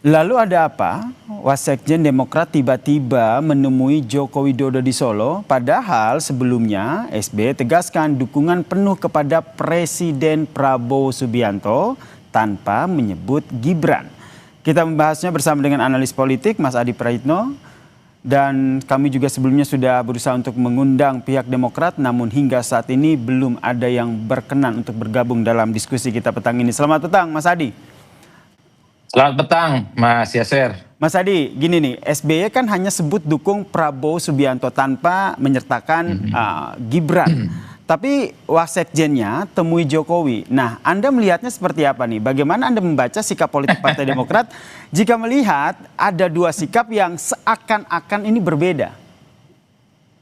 Lalu ada apa? Wasekjen Demokrat tiba-tiba menemui Joko Widodo di Solo, padahal sebelumnya SBY tegaskan dukungan penuh kepada Presiden Prabowo Subianto tanpa menyebut Gibran. Kita membahasnya bersama dengan analis politik Mas Adi Praitno, dan kami juga sebelumnya sudah berusaha untuk mengundang pihak Demokrat, namun hingga saat ini belum ada yang berkenan untuk bergabung dalam diskusi kita petang ini. Selamat petang Mas Adi. Selamat petang, Mas Yaser. Mas Adi, gini nih, SBY kan hanya sebut dukung Prabowo Subianto tanpa menyertakan Gibran. Tapi wasekjennya temui Jokowi. Nah, Anda melihatnya seperti apa nih? Bagaimana Anda membaca sikap politik Partai Demokrat jika melihat ada dua sikap yang seakan-akan ini berbeda?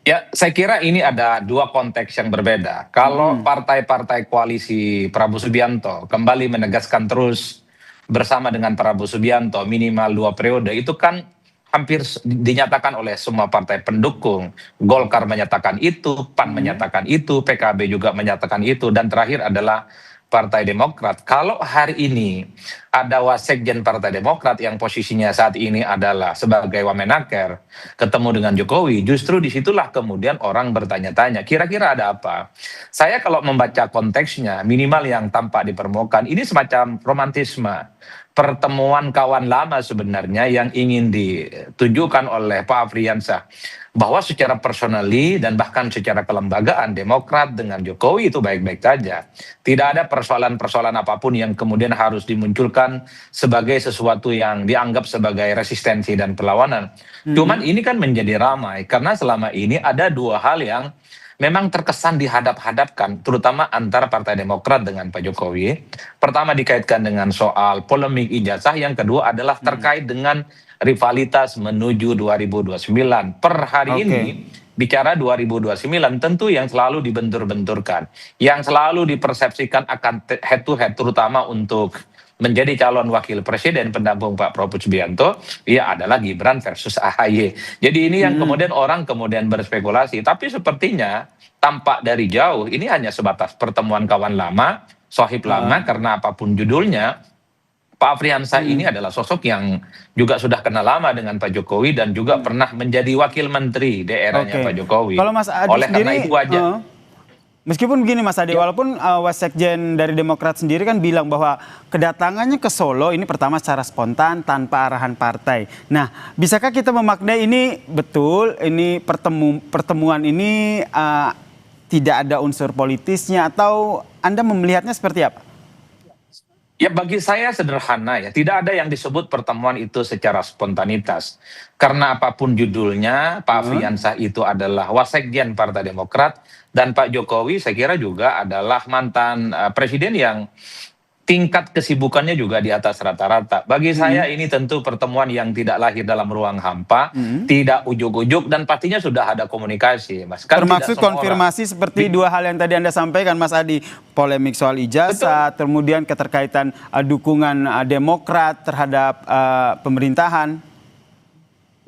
Ya, saya kira ini ada dua konteks yang berbeda. Kalau partai-partai koalisi Prabowo Subianto kembali menegaskan terus bersama dengan Prabowo Subianto minimal 2 periode, itu kan hampir dinyatakan oleh semua partai pendukung. Golkar menyatakan itu, PAN menyatakan itu, PKB juga menyatakan itu, dan terakhir adalah Partai Demokrat. Kalau hari ini ada wasekjen Partai Demokrat yang posisinya saat ini adalah sebagai wamenaker ketemu dengan Jokowi, justru disitulah kemudian orang bertanya-tanya, kira-kira ada apa? Saya kalau membaca konteksnya, minimal yang tampak di permukaan, ini semacam romantisme. Pertemuan kawan lama sebenarnya yang ingin ditunjukkan oleh Pak Afriansyah, bahwa secara personally dan bahkan secara kelembagaan Demokrat dengan Jokowi itu baik-baik saja. Tidak ada persoalan-persoalan apapun yang kemudian harus dimunculkan sebagai sesuatu yang dianggap sebagai resistensi dan perlawanan. Cuman ini kan menjadi ramai karena selama ini ada dua hal yang memang terkesan dihadap-hadapkan, terutama antara Partai Demokrat dengan Pak Jokowi. Pertama dikaitkan dengan soal polemik ijazah, yang kedua adalah terkait dengan rivalitas menuju 2029. Per hari ini bicara 2029 tentu yang selalu dibentur-benturkan, yang selalu dipersepsikan akan head to head, terutama untuk menjadi calon wakil presiden pendamping Pak Prabowo Subianto, ya adalah Gibran versus AHY. Jadi ini yang kemudian orang kemudian berspekulasi. Tapi sepertinya tampak dari jauh ini hanya sebatas pertemuan kawan lama, sohib lama, karena apapun judulnya, Pak Afriansyah ini adalah sosok yang juga sudah kenal lama dengan Pak Jokowi dan juga pernah menjadi wakil menteri di eranya Pak Jokowi. Kalau Mas Adi Oleh sendiri, karena itu wajar. Meskipun begini Mas Adi, walaupun wasekjen dari Demokrat sendiri kan bilang bahwa kedatangannya ke Solo ini pertama secara spontan tanpa arahan partai. Nah, bisakah kita memaknai ini betul, ini pertemuan ini tidak ada unsur politisnya, atau Anda melihatnya seperti apa? Ya, bagi saya sederhana ya, tidak ada yang disebut pertemuan itu secara spontanitas. Karena apapun judulnya, Pak Afriansyah itu adalah wasekjen Partai Demokrat, dan Pak Jokowi saya kira juga adalah mantan presiden yang tingkat kesibukannya juga di atas rata-rata. Bagi saya ini tentu pertemuan yang tidak lahir dalam ruang hampa, tidak ujuk-ujuk, dan pastinya sudah ada komunikasi, Mas. Kan termasuk konfirmasi seperti dua hal yang tadi Anda sampaikan, Mas Adi. Polemik soal ijazah, kemudian keterkaitan dukungan Demokrat terhadap pemerintahan.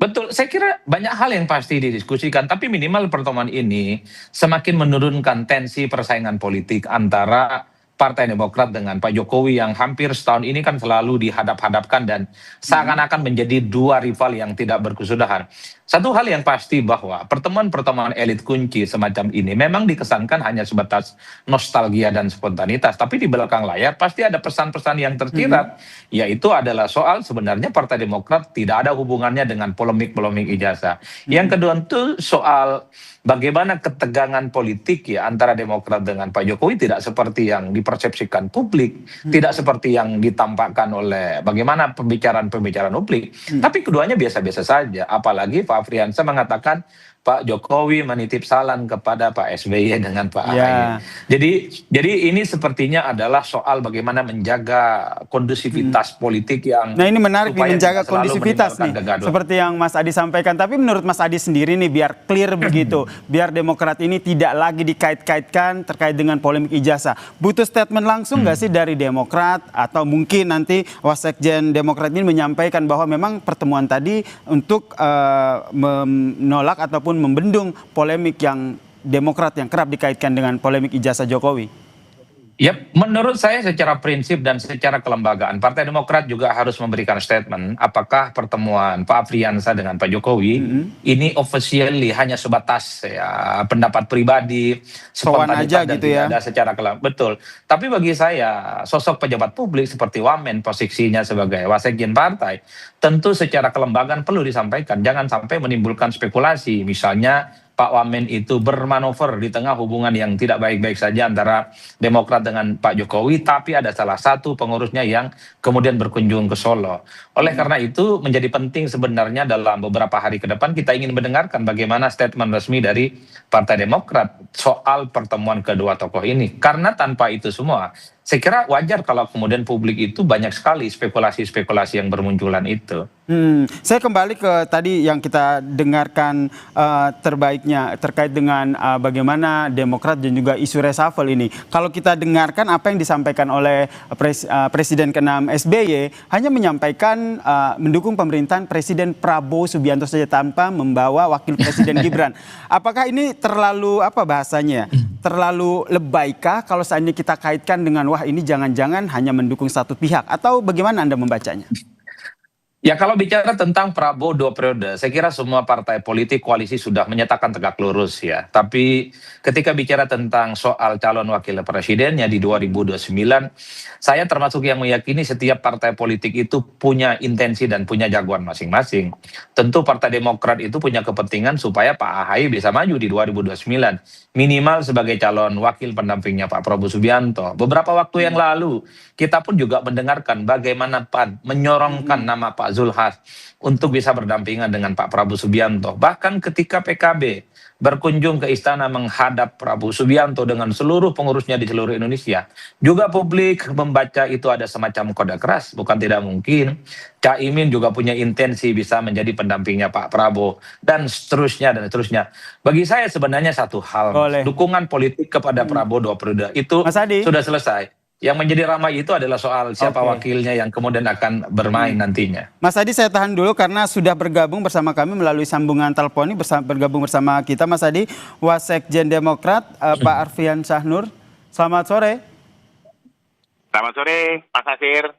Betul, saya kira banyak hal yang pasti didiskusikan, tapi minimal pertemuan ini semakin menurunkan tensi persaingan politik antara Partai Demokrat dengan Pak Jokowi yang hampir setahun ini kan selalu dihadap-hadapkan dan seakan-akan menjadi dua rival yang tidak berkesudahan. Satu hal yang pasti bahwa pertemuan-pertemuan elit kunci semacam ini memang dikesankan hanya sebatas nostalgia dan spontanitas, tapi di belakang layar pasti ada pesan-pesan yang tersirat, yaitu adalah soal sebenarnya Partai Demokrat tidak ada hubungannya dengan polemik-polemik ijazah. Yang kedua itu soal bagaimana ketegangan politik ya antara Demokrat dengan Pak Jokowi tidak seperti yang dipersepsikan publik, tidak seperti yang ditampakkan oleh bagaimana pembicaraan-pembicaraan publik. Tapi keduanya biasa-biasa saja, apalagi Pak Afriansyah mengatakan Pak Jokowi menitip salam kepada Pak SBY dengan Pak AHY. Jadi ini sepertinya adalah soal bagaimana menjaga kondusivitas politik yang... Nah, ini menarik nih, menjaga kondusivitas nih, seperti yang Mas Adi sampaikan. Tapi menurut Mas Adi sendiri nih, biar clear begitu, biar Demokrat ini tidak lagi dikait-kaitkan terkait dengan polemik ijazah, butuh statement langsung nggak sih dari Demokrat, atau mungkin nanti wasekjen Demokrat ini menyampaikan bahwa memang pertemuan tadi untuk menolak ataupun membendung polemik yang Demokrat yang kerap dikaitkan dengan polemik ijazah Jokowi? Ya, menurut saya secara prinsip dan secara kelembagaan, Partai Demokrat juga harus memberikan statement apakah pertemuan Pak Afriyansa dengan Pak Jokowi Mm-mm. ini officially hanya sebatas ya pendapat pribadi, Sowan aja spontanitas dan gitu tidak ya. ada secara betul. Tapi bagi saya sosok pejabat publik seperti Wamen posisinya sebagai wasekjen partai, tentu secara kelembagaan perlu disampaikan. Jangan sampai menimbulkan spekulasi, misalnya Pak Wamen itu bermanuver di tengah hubungan yang tidak baik-baik saja antara Demokrat dengan Pak Jokowi, tapi ada salah satu pengurusnya yang kemudian berkunjung ke Solo. Oleh karena itu menjadi penting sebenarnya dalam beberapa hari ke depan kita ingin mendengarkan bagaimana statement resmi dari Partai Demokrat soal pertemuan kedua tokoh ini. Karena tanpa itu semua, saya kira wajar kalau kemudian publik itu banyak sekali spekulasi-spekulasi yang bermunculan itu. Saya kembali ke tadi yang kita dengarkan terbaiknya terkait dengan bagaimana Demokrat dan juga isu reshuffle ini. Kalau kita dengarkan apa yang disampaikan oleh Presiden ke-6 SBY, hanya menyampaikan mendukung pemerintahan Presiden Prabowo Subianto saja tanpa membawa Wakil Presiden Gibran. Apakah ini terlalu apa bahasanya? Terlalu lebaikah kalau seandainya kita kaitkan dengan wah ini jangan-jangan hanya mendukung satu pihak atau bagaimana Anda membacanya? Ya kalau bicara tentang Prabowo 2 periode, saya kira semua partai politik koalisi sudah menyatakan tegak lurus ya. Tapi ketika bicara tentang soal calon wakil presidennya di 2029, saya termasuk yang meyakini setiap partai politik itu punya intensi dan punya jagoan masing-masing. Tentu Partai Demokrat itu punya kepentingan supaya Pak AHY bisa maju di 2029, minimal sebagai calon wakil pendampingnya Pak Prabowo Subianto. Beberapa waktu yang lalu kita pun juga mendengarkan bagaimana PAN menyorongkan nama Pak Zulhas untuk bisa berdampingan dengan Pak Prabowo Subianto. Bahkan ketika PKB berkunjung ke istana menghadap Prabowo Subianto dengan seluruh pengurusnya di seluruh Indonesia, juga publik membaca itu ada semacam kode keras. Bukan tidak mungkin Caimin juga punya intensi bisa menjadi pendampingnya Pak Prabowo dan seterusnya dan seterusnya. Bagi saya sebenarnya satu hal, Mas, Boleh. dukungan politik kepada Prabowo 2 periode itu Mas Adi? sudah selesai. Yang menjadi ramai itu adalah soal siapa Oke. wakilnya yang kemudian akan bermain nantinya. Mas Adi saya tahan dulu karena sudah bergabung bersama kami melalui sambungan telepon ini bergabung bersama kita Mas Adi Wasekjen Demokrat Pak Arfiansyah Nur. Selamat sore. Selamat sore, Pak Sasir.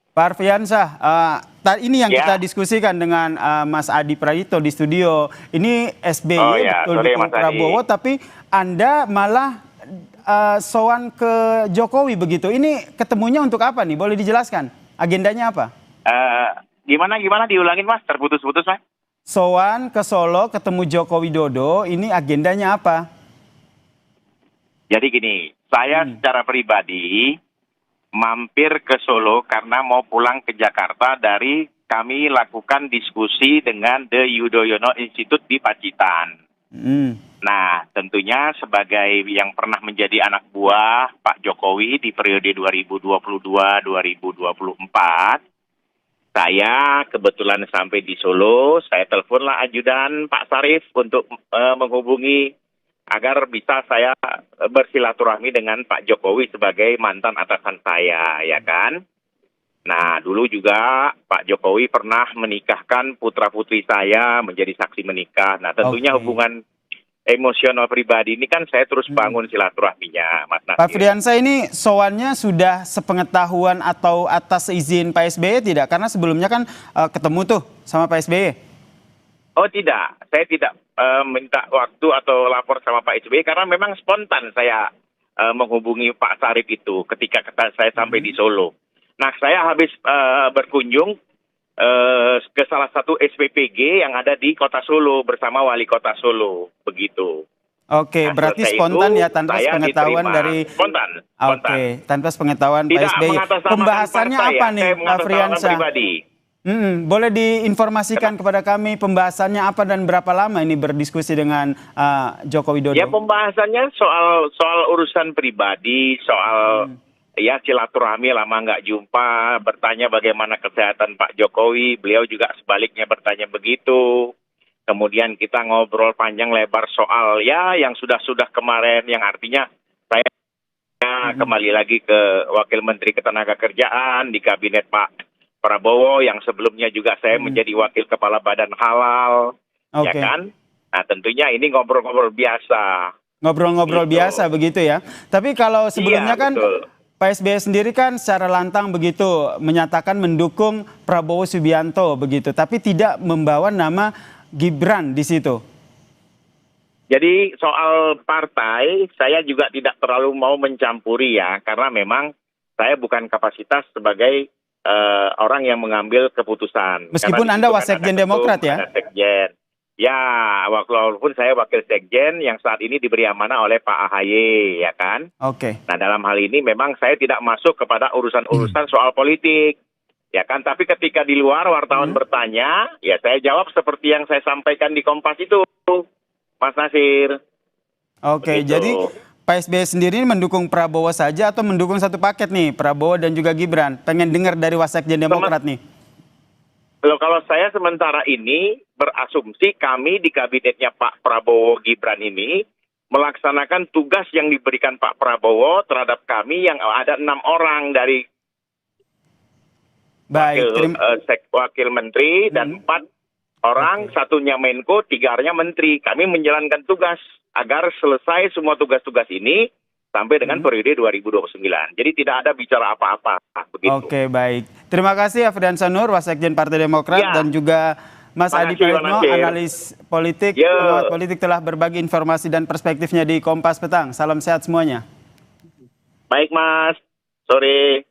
Pak Arfiansyah, ini yang Ya. kita diskusikan dengan Mas Adi Prayitno di studio. Ini SBY Oh ya, betul sore, dukung Mas Adi. Prabowo tapi Anda malah sowan ke Jokowi begitu. Ini ketemunya untuk apa nih? Boleh dijelaskan? Agendanya apa? Gimana diulangin, Mas? Terputus-putus, Mas. Sowan ke Solo ketemu Joko Widodo, ini agendanya apa? Jadi gini, saya secara pribadi mampir ke Solo karena mau pulang ke Jakarta dari kami lakukan diskusi dengan The Yudhoyono Institute di Pacitan. Hmm. Nah, tentunya sebagai yang pernah menjadi anak buah Pak Jokowi di periode 2022-2024, saya kebetulan sampai di Solo, saya teleponlah ajudan Pak Sarif untuk menghubungi agar bisa saya bersilaturahmi dengan Pak Jokowi sebagai mantan atasan saya, ya kan? Nah, dulu juga Pak Jokowi pernah menikahkan putra-putri saya menjadi saksi menikah. Nah, tentunya Oke. hubungan emosional pribadi ini kan saya terus bangun silaturahminya, Mas Pak Nasir. Friansa ini sowannya sudah sepengetahuan atau atas izin Pak SBY tidak? Karena sebelumnya kan ketemu tuh sama Pak SBY. Oh tidak, saya tidak minta waktu atau lapor sama Pak SBY karena memang spontan saya menghubungi Pak Sarif itu ketika saya sampai di Solo. Nah, saya habis berkunjung ke salah satu SPPG yang ada di Kota Solo bersama Wali Kota Solo, begitu. Oke, Nah, berarti selesai spontan itu, ya tanpa saya sepengetahuan diterima. dari Spontan. Oke, tanpa sepengetahuan Pak Tidak SBY. mengatasnamakan Pembahasannya partai, apa ya. nih Saya Pak mengatasnamakan Friansa? pribadi. Boleh diinformasikan kepada kami pembahasannya apa dan berapa lama ini berdiskusi dengan Joko Widodo? Ya pembahasannya soal urusan pribadi, soal ya silaturahmi lama nggak jumpa, bertanya bagaimana kesehatan Pak Jokowi, beliau juga sebaliknya bertanya begitu. Kemudian kita ngobrol panjang lebar soal ya yang sudah kemarin, yang artinya saya kembali lagi ke Wakil Menteri Ketenagakerjaan di Kabinet Pak Prabowo, yang sebelumnya juga saya menjadi Wakil Kepala Badan Halal, ya Oke. kan? Nah tentunya ini ngobrol-ngobrol biasa. Ngobrol-ngobrol Gitu. biasa begitu ya. Tapi kalau sebelumnya Iya, kan betul. Pak SBY sendiri kan secara lantang begitu menyatakan mendukung Prabowo Subianto begitu, tapi tidak membawa nama Gibran di situ. Jadi soal partai, saya juga tidak terlalu mau mencampuri ya, karena memang saya bukan kapasitas sebagai orang yang mengambil keputusan. Meskipun Karena di Anda situ kan wasekjen ada ketum, Demokrat ya? ada sekjen. Ya, walaupun saya wakil sekjen yang saat ini diberi amanah oleh Pak AHY, ya kan? Oke. Nah, dalam hal ini memang saya tidak masuk kepada urusan-urusan soal politik. Ya kan, tapi ketika di luar wartawan bertanya, ya saya jawab seperti yang saya sampaikan di Kompas itu, Mas Nasir. Oke, Begitu. jadi Pak SBY sendiri mendukung Prabowo saja atau mendukung satu paket nih, Prabowo dan juga Gibran? Pengen dengar dari wasekjen Demokrat nih. Loh, kalau saya sementara ini berasumsi kami di kabinetnya Pak Prabowo Gibran ini melaksanakan tugas yang diberikan Pak Prabowo terhadap kami yang ada 6 orang dari Baik, wakil menteri dan 4 orang, satunya Menko, 3-nya menteri. Kami menjalankan tugas agar selesai semua tugas-tugas ini sampai dengan periode 2029. Jadi tidak ada bicara apa-apa. Begitu. Oke, baik. Terima kasih Afrian Sanur, Wasekjen Partai Demokrat, Ya. dan juga Mas Adi Makasih, Praitno, Mas Nasir. analis politik, Yo. pengamat politik, telah berbagi informasi dan perspektifnya di Kompas Petang. Salam sehat semuanya. Baik, Mas. Sore.